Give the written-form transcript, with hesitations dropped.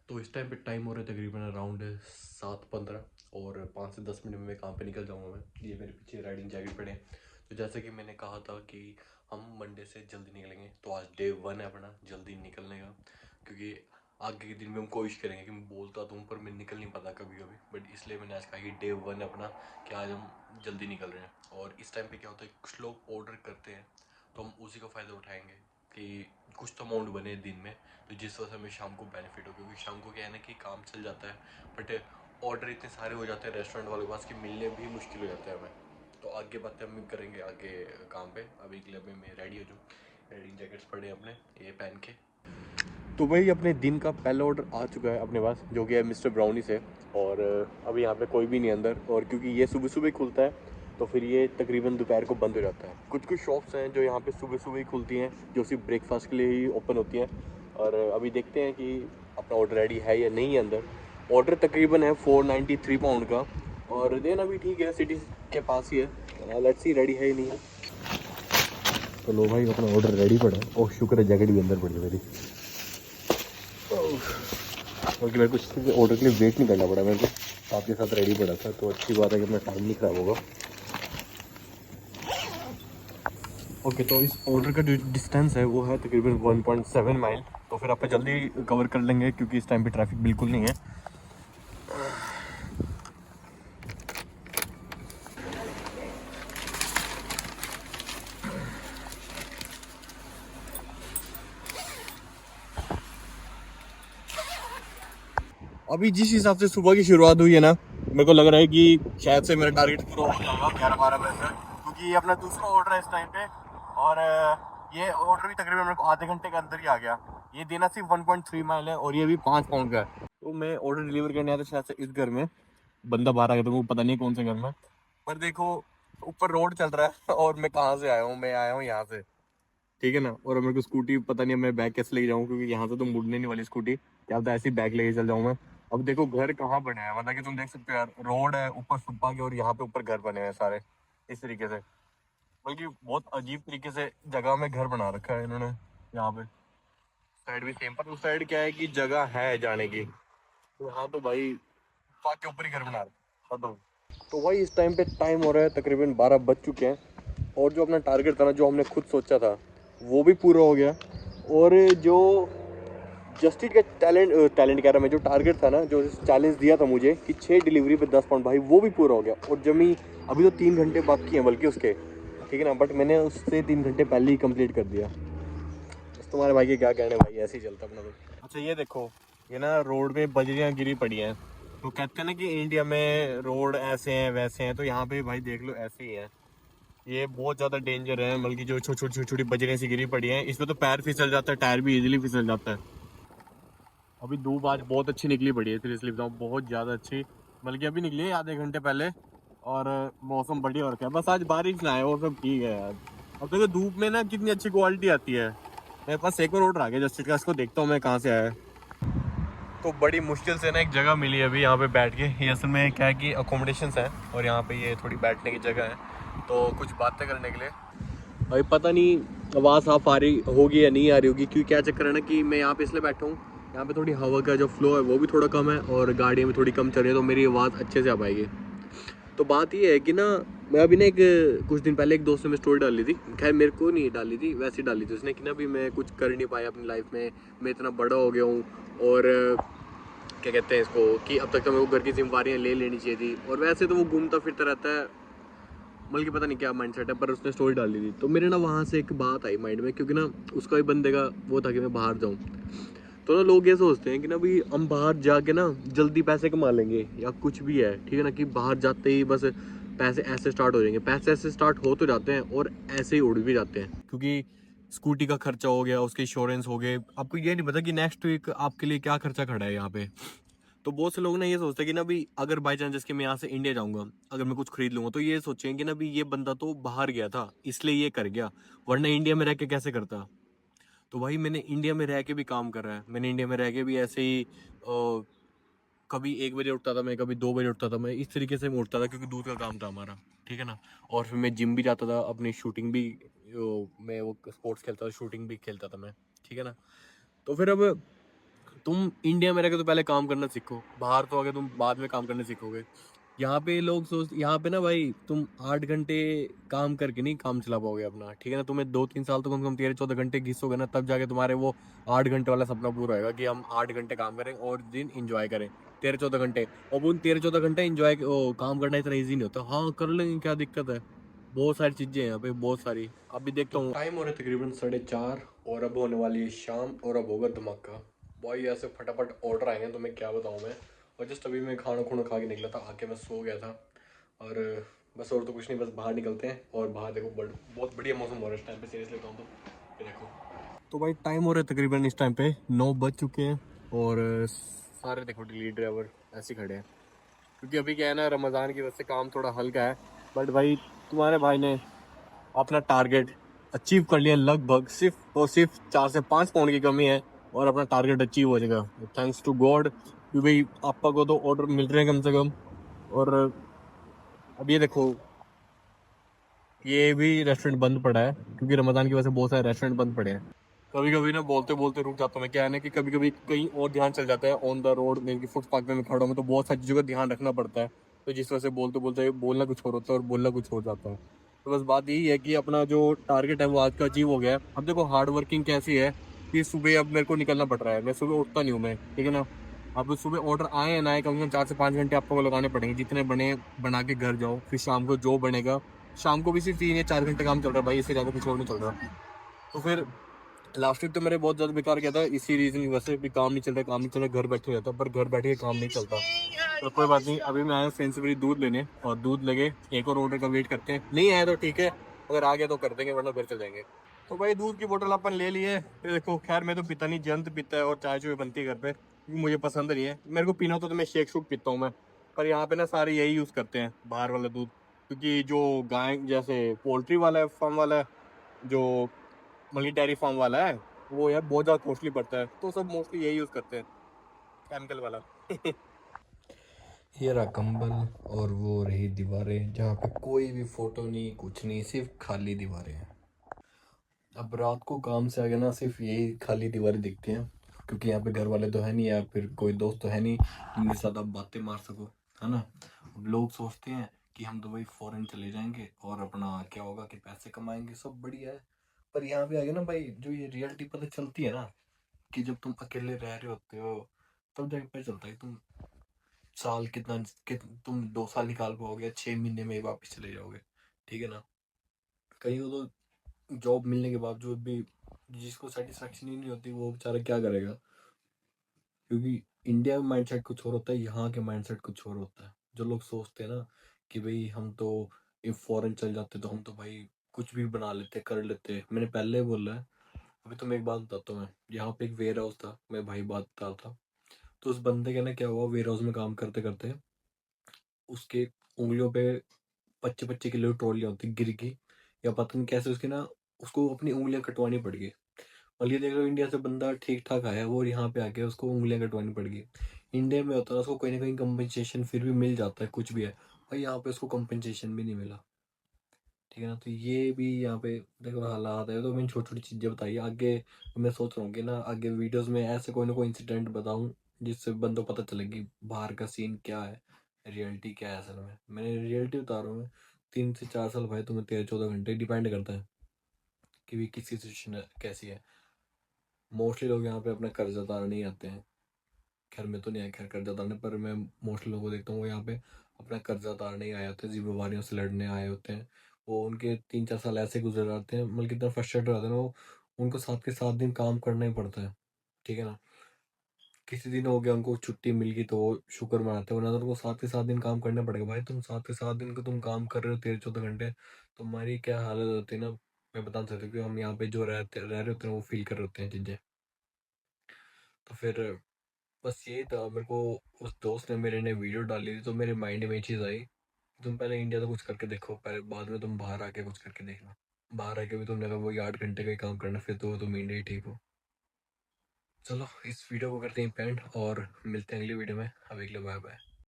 तो इस टाइम पे टाइम हो रहा है तकरीबन अराउंड 7:15 और 5 से 10 मिनट में मैं काम पे निकल जाऊँगा। मैं ये मेरे पीछे राइडिंग जैकेट पड़े हैं। तो जैसे कि मैंने कहा था कि हम मंडे से जल्दी निकलेंगे, तो आज डे 1 है अपना जल्दी निकलने का। क्योंकि आगे के दिन में हम कोशिश करेंगे कि मैं बोलता तो हूँ पर मैं निकल नहीं पाता कभी कभी, बट इसलिए मैंने आज कहा कि डे 1 है अपना, कि आज हम जल्दी निकल रहे हैं। और इस टाइम पे क्या होता है, कुछ लोग ऑर्डर करते हैं तो हम उसी का फ़ायदा उठाएंगे कि कुछ तो अमाउंट बने दिन में, तो जिस वजह से हमें शाम को बेनिफिट हो। क्योंकि शाम को क्या है ना कि काम चल जाता है, बट ऑर्डर इतने सारे हो जाते हैं रेस्टोरेंट वालों के पास कि मिलने भी मुश्किल हो जाता है हमें। तो आगे बातें हम करेंगे आगे काम पे। अभी के लिए अभी मैं रेडी हो जाऊँ, रेडिंग जैकेट्स पड़े अपने ये पहन के। तो भाई अपने दिन का पहला ऑर्डर आ चुका है अपने पास, जो कि है मिस्टर ब्राउनी से। और अभी यहाँ पे कोई भी नहीं अंदर, और क्योंकि ये सुबह सुबह ही खुलता है तो फिर ये तकरीबन दोपहर को बंद हो जाता है। कुछ कुछ शॉप्स हैं जो यहाँ पे सुबह सुबह ही खुलती हैं, जो सिर्फ ब्रेकफास्ट के लिए ही ओपन होती हैं। और अभी देखते हैं कि अपना ऑर्डर रेडी है या नहीं है अंदर। ऑर्डर तकरीबन है 493 पाउंड का, और देना भी ठीक है, सिटी के पास ही है। लेट्स सी रेडी है या नहीं है। तो लो भाई अपना ऑर्डर रेडी पड़ा है। ओह शुक्र है जैकेट भी अंदर पड़ी है मेरी। बल्कि मेरे को इसके ऑर्डर के लिए वेट नहीं करना पड़ा, मेरे को आपके साथ रेडी पड़ा था, तो अच्छी बात है कि अपना टाइम नहीं ख़राब होगा। ओके, तो इस ऑर्डर का जो डिस्टेंस है वो है तकरीबन 1.7 माइल। तो फिर आप जल्दी कवर कर लेंगे क्योंकि इस टाइम पे ट्रैफिक बिल्कुल नहीं है। अभी जिस हिसाब से सुबह की शुरुआत हुई है ना, मेरे को लग रहा है कि शायद से मेरा टारगेट पूरा हो जाएगा 11-12 बजे तक, क्योंकि ये अपना दूसरा ऑर्डर है इस टाइम पे। और ये ऑर्डर भी तकरीबन मेरे को आधे घंटे के अंदर ही आ गया। ये देना सिर्फ 1.3 माइल है और ये भी 5 पाउंड का है। तो मैं ऑर्डर डिलीवर करने आया था शायद से इस घर में, बंदा बाहर आ गया, तो वो पता नहीं कौन से घर में। पर देखो ऊपर रोड चल रहा है और मैं कहाँ से आया हूँ, मैं आया हूँ यहाँ से, ठीक है ना। और मेरे को स्कूटी पता नहीं मैं बैग कैसे लेके जाऊँ, क्योंकि यहाँ से तो मुड़ने नहीं वाली स्कूटी, क्या पता ऐसी बैग लेके चल जाऊँ मैं। अब देखो घर कहाँ बने हैं, मतलब कि तुम देख सकते हो यार, रोड है ऊपर फुटपाथ के, और यहाँ पे ऊपर घर बने हैं सारे इस तरीके से। बल्कि बहुत अजीब तरीके से जगह में घर बना रखा है इन्होंने। यहाँ पे साइड भी सेम, पर उस साइड क्या है कि जगह है जाने की, तो यहाँ तो भाई फुटपाथ के ऊपर ही घर बना रखा है। तो भाई इस टाइम पे टाइम हो रहा है तकरीबन 12 बज चुके हैं, और जो अपना टारगेट था ना, जो हमने खुद सोचा था, वो भी पूरा हो गया। और जो जस्टिस का टैलेंट कह रहा मैं, जो टारगेट था ना, जो चैलेंज दिया था मुझे कि 6 डिलीवरी पे 10 पाउंड, भाई वो भी पूरा हो गया। और जमी अभी तो 3 घंटे बाकी हैं बल्कि उसके, ठीक है ना, बट मैंने उससे 3 घंटे पहले ही कंप्लीट कर दिया। बस तुम्हारे भाई के क्या कहने, भाई ऐसे ही चलता अपना तो। अच्छा ये देखो, ये ना रोड पे बजरियाँ गिरी पड़ी हैं। तो कहते हैं ना कि इंडिया में रोड ऐसे हैं वैसे हैं, तो यहाँ पे भाई देख लो ऐसे ही है। ये बहुत ज़्यादा डेंजर है, बल्कि जो छोटी छोटी छोटी छोटी बजरियाँ सी गिरी पड़ी हैं, इसमें तो पैर फिसल जाता है, टायर भी इजीली फिसल जाता है। अभी धूप आज बहुत अच्छी निकली पड़ी है, सीरियसली बताऊँ बहुत ज़्यादा अच्छी, बल्कि अभी निकली है आधे घंटे पहले। और मौसम बढ़िया हो रखा है, बस आज बारिश ना आए और सब ठीक है यार। अब देखो धूप में ना कितनी अच्छी क्वालिटी आती है। मेरे पास एक और ऑर्डर आ गया जस्टिस का, इसको देखता हूँ मैं कहाँ से आया है। तो बड़ी मुश्किल से ना एक जगह मिली अभी यहाँ पे बैठ के। ये असल में क्या है कि अकोमोडेशंस हैं, और यहाँ पे ये थोड़ी बैठने की जगह है, तो कुछ बातें करने के लिए। अभी पता नहीं आवाज़ साफ आ रही होगी या नहीं आ रही होगी, क्योंकि क्या चक्कर है ना कि मैं यहाँ पे इसलिए बैठा हूँ, यहाँ पे थोड़ी हवा का जो फ्लो है वो भी थोड़ा कम है, और गाड़ियाँ भी थोड़ी कम चल रही है, तो मेरी आवाज़ अच्छे से आ पाएगी। तो बात ये है कि ना, मैं अभी ना एक कुछ दिन पहले एक दोस्त ने स्टोरी डाली थी, खैर मेरे को नहीं डाली थी, वैसे ही डाली थी उसने, कि ना भी मैं कुछ कर नहीं पाया अपनी लाइफ में, मैं इतना बड़ा हो गया हूँ, और क्या कहते हैं इसको, कि अब तक तो मेरे को घर की जिम्मेवारियाँ ले लेनी चाहिए थी। और वैसे तो वो घूमता फिरता रहता है, बल्कि पता नहीं क्या माइंडसेट है, पर उसने स्टोरी डाली थी, तो मेरे ना वहाँ से एक बात आई माइंड में, क्योंकि ना उसका भी बंदे का वो था कि मैं बाहर जाऊँ। तो ना लोग ये सोचते हैं कि ना भाई हम बाहर जाके ना जल्दी पैसे कमा लेंगे या कुछ भी है, ठीक है ना, कि बाहर जाते ही बस पैसे ऐसे स्टार्ट हो जाएंगे। पैसे ऐसे स्टार्ट हो तो जाते हैं और ऐसे ही उड़ भी जाते हैं, क्योंकि स्कूटी का खर्चा हो गया, उसके इंश्योरेंस हो गए, आपको ये नहीं पता कि नेक्स्ट वीक आपके लिए क्या खर्चा खड़ा है यहाँ पे। तो बहुत से लोग ना ये सोचते हैं कि ना भी अगर बाई चांस जैसे कि मैं यहाँ से इंडिया जाऊंगा, अगर मैं कुछ खरीद लूंगा, तो ये सोचेंगे कि ना भी ये बंदा तो बाहर गया था इसलिए ये कर गया, वरना इंडिया में रह के कैसे करता। तो भाई मैंने इंडिया में रह के भी काम कर रहा है, मैंने इंडिया में रह के भी ऐसे ही कभी 1 बजे उठता था मैं, कभी 2 बजे उठता था मैं, इस तरीके से मैं उठता था, क्योंकि दूध का काम था हमारा, ठीक है ना। और फिर मैं जिम भी जाता था, अपनी शूटिंग भी मैं वो स्पोर्ट्स खेलता था, शूटिंग भी खेलता था मैं, ठीक है ना। तो फिर अब तुम इंडिया में रह के तो पहले काम करना सीखो, बाहर तो आगे तुम बाद में काम करने सीखोगे। यहाँ पे लोग सोच, यहाँ पे ना भाई तुम 8 घंटे काम करके नहीं काम चला पाओगे अपना, ठीक है ना। तुम्हें 2-3 साल तो कम से कम 13-14 घंटे घिसोगे ना, तब जाके तुम्हारे वो 8 घंटे वाला सपना पूरा होगा कि हम 8 घंटे काम करें और दिन इंजॉय करें। 13-14 घंटे, और वो 13-14 घंटे इंजॉय काम करना इतना ईजी नहीं होता। हाँ कर लेंगे, क्या दिक्कत है। बहुत सारी चीजें हैं यहाँ पे, बहुत सारी। अभी देखता हूँ टाइम हो रहा है तकरीबन 4:30, और अब होने वाली है शाम, और अब होगा धमाका। भाई ऐसे फटाफट ऑर्डर आएंगे तो मैं क्या बताऊँ मैं। और जस्ट अभी मैं खाना खुना खा के निकला था, आके मैं सो गया था। और बस और तो कुछ नहीं, बस बाहर निकलते हैं। और बाहर देखो बहुत बढ़िया मौसम हो रहा है इस टाइम पे, सीरियसली बताऊँ तो। ये देखो, तो भाई टाइम हो रहा है तकरीबन इस टाइम पे 9 बज चुके हैं। और सारे देखो डिलीवरी ड्राइवर ऐसे ही खड़े हैं, क्योंकि अभी क्या है ना, रमज़ान की वजह से काम थोड़ा हल्का है। बट भाई तुम्हारे भाई ने अपना टारगेट अचीव कर लिया लगभग। सिर्फ और सिर्फ 4 से 5 पाउंड की कमी है और अपना टारगेट अचीव हो जाएगा, थैंक्स टू गॉड। क्योंकि भाई आपा को तो ऑर्डर मिल रहे हैं कम से कम। और अब ये देखो, ये भी रेस्टोरेंट बंद पड़ा है, क्योंकि रमजान की वजह से बहुत सारे रेस्टोरेंट बंद पड़े हैं। कभी कभी ना बोलते बोलते रुक जाता हूँ मैं। क्या है ना कि कभी कभी कहीं और ध्यान चल जाता है, ऑन द रोड में फुटपाथ पे मैं खड़ा हूँ, तो बहुत सारी चीज़ों का ध्यान रखना पड़ता है। तो जिस वजह से बोलते बोलते बोलना कुछ और होता है और बोलना कुछ हो जाता है। तो बस बात यही है कि अपना जो टारगेट है वो आज का अचीव हो गया है। अब देखो हार्ड वर्किंग कैसी है कि सुबह अब मेरे को निकलना पड़ रहा है। मैं सुबह उठता नहीं हूँ मैं, ठीक है ना। अब सुबह ऑर्डर आए या ना आए, कम से कम 4 से 5 घंटे आपको लगाने पड़ेंगे। जितने बने बना के घर जाओ, फिर शाम को जो बनेगा। शाम को भी सिर्फ 3 या 4 घंटे काम चल रहा है भाई, इससे ज़्यादा कुछ और नहीं चल रहा। तो फिर लास्ट वीक तो मेरे बहुत ज़्यादा बेकार गया था इसी रीज़न की वजह से भी। काम नहीं चल रहा, काम नहीं चल रहा, घर बैठे रहता, पर घर बैठे के काम नहीं चलता। तो कोई बात नहीं, अभी मैं आया सेंसिबली दूध लेने, और दूध लगे एक और ऑर्डर का वेट करते हैं। नहीं आया तो ठीक है, अगर आ गया तो कर देंगे, वरना घर चल जाएंगे। तो भाई दूध की बोतल अपन ले लिए। फिर देखो खैर मैं तो पीता नहीं, जंत पीता है और चाय चुय बनती है घर पे, क्योंकि मुझे पसंद नहीं है। मेरे को पीना होता तो मैं शेक शूक पीता हूँ मैं। पर यहाँ पे ना सारे यही यूज़ करते हैं, बाहर वाला दूध। क्योंकि जो गाय जैसे पोल्ट्री वाला है, फार्म वाला है, जो मल्टी डेयरी फार्म वाला है, वो यार बहुत ज़्यादा कॉस्टली पड़ता है। तो सब मोस्टली यही यूज़ करते हैं, केमिकल वाला। ये रहा कंबल, और वो रही दीवारें जहाँ पे कोई भी फोटो नहीं, कुछ नहीं, सिर्फ खाली दीवारें हैं। अब रात को काम से आ गया ना, सिर्फ यही खाली दीवारें दिखती हैं, क्योंकि यहाँ पे घर वाले तो है नहीं, या फिर कोई दोस्त तो है नहीं जिनके साथ आप बातें मार सको, है ना। अब लोग सोचते हैं कि हम तो भाई फॉरेन चले जाएंगे और अपना क्या होगा कि पैसे कमाएंगे, सब बढ़िया है। पर यहाँ पे आ गया ना भाई, जो ये रियलिटी पता चलती है ना, कि जब तुम अकेले रह रहे होते हो, तब जाके पता चलता है कि तुम साल तुम 2 साल निकाल पाओगे, 6 महीने में ही वापस चले जाओगे, ठीक है ना। कहीं को तो जॉब मिलने के बावजूद भी जिसको सेटिस्फेक्शन ही नहीं होती, वो बेचारा क्या करेगा। क्योंकि इंडिया में माइंडसेट कुछ और होता है, यहाँ के माइंडसेट कुछ और होता है। जो लोग सोचते हैं ना कि भाई हम तो इफ फॉरेन चल जाते तो हम तो भाई कुछ भी बना लेते, कर लेते। मैंने पहले बोला है। अभी तो मैं एक बात बताता हूँ। मैं यहाँ पे एक वेयर हाउस था, मैं भाई बात बता रहा था। तो उस बंदे के ना क्या हुआ, वेयर हाउस में काम करते करते उसके उंगलियों पे 25-25 किलो ट्रॉलियाँ होती गिर गई, या पता नहीं कैसे उसकी ना, उसको अपनी उंगलियां कटवानी पड़ गई। और ये देख लो, इंडिया से बंदा ठीक ठाक आया वो, और यहाँ पे आके उसको उंगलियां कटवानी पड़ गई। इंडिया में होता है उसको कहीं ना कहीं कंपनसेशन फिर भी मिल जाता है, कुछ भी है। और यहाँ पे उसको कंपनसेशन भी नहीं मिला, ठीक है ना। तो ये भी यहाँ पे देखो हालात है। तो मैंने छोटी छोटी चीज़ें बताई, आगे मैं सोच रहा हूँ कि ना आगे वीडियोस में ऐसे कोई ना कोई इंसिडेंट बताऊँ, जिससे बंदों को पता चले कि बाहर का सीन क्या है, रियलिटी क्या है। असल में मैंने रियलिटी बता रहा हूँ मैं। 3 से 4 साल भाई, तुम्हें 13-14 घंटे डिपेंड करता है कि भी किसकी सिचुएशन कैसी है। मोस्टली लोग यहाँ पे अपना कर्जा उतारने नहीं आते हैं। खैर मैं तो नहीं आया खैर कर्जा उतारने, पर मैं मोस्टली लोगों को देखता हूँ वो यहाँ पे अपना कर्जा उतारने ही आए होते हैं, जिम्मेवारियों से लड़ने आए होते हैं। वो उनके 3-4 साल ऐसे गुजर जाते हैं, मतलब कितना फ्रस्ट्रेट हो जाते हैं ना वो। उनको 7 के 7 दिन काम करना ही पड़ता है, ठीक है ना। किसी दिन हो गया उनको छुट्टी मिल गई तो वो शुक्र मनाते हैं, वरना तो उनको 7 के 7 दिन काम करना पड़ेगा। भाई तुम 7 के 7 दिन को तुम काम कर रहे हो, 13-14 घंटे, तुम्हारी क्या हालत होती है ना, मैं बता नहीं सकता। क्योंकि हम यहाँ पे जो रह रहे होते हैं वो फील कर रहे होते हैं चीज़ें। तो फिर बस यही था मेरे को। उस दोस्त ने मेरे ने वीडियो डाली थी तो मेरे माइंड में ये चीज़ आई, तुम पहले इंडिया तो कुछ करके देखो, पहले बाद में तुम बाहर आके कुछ करके देखना। बाहर आके भी तुमने अगर वही 8 घंटे का ही काम करना, फिर तो तुम इंडिया ही ठीक हो। चलो इस वीडियो को करते हैं पेंट, और मिलते हैं अगली वीडियो में। अभी के लिए बाय बाय।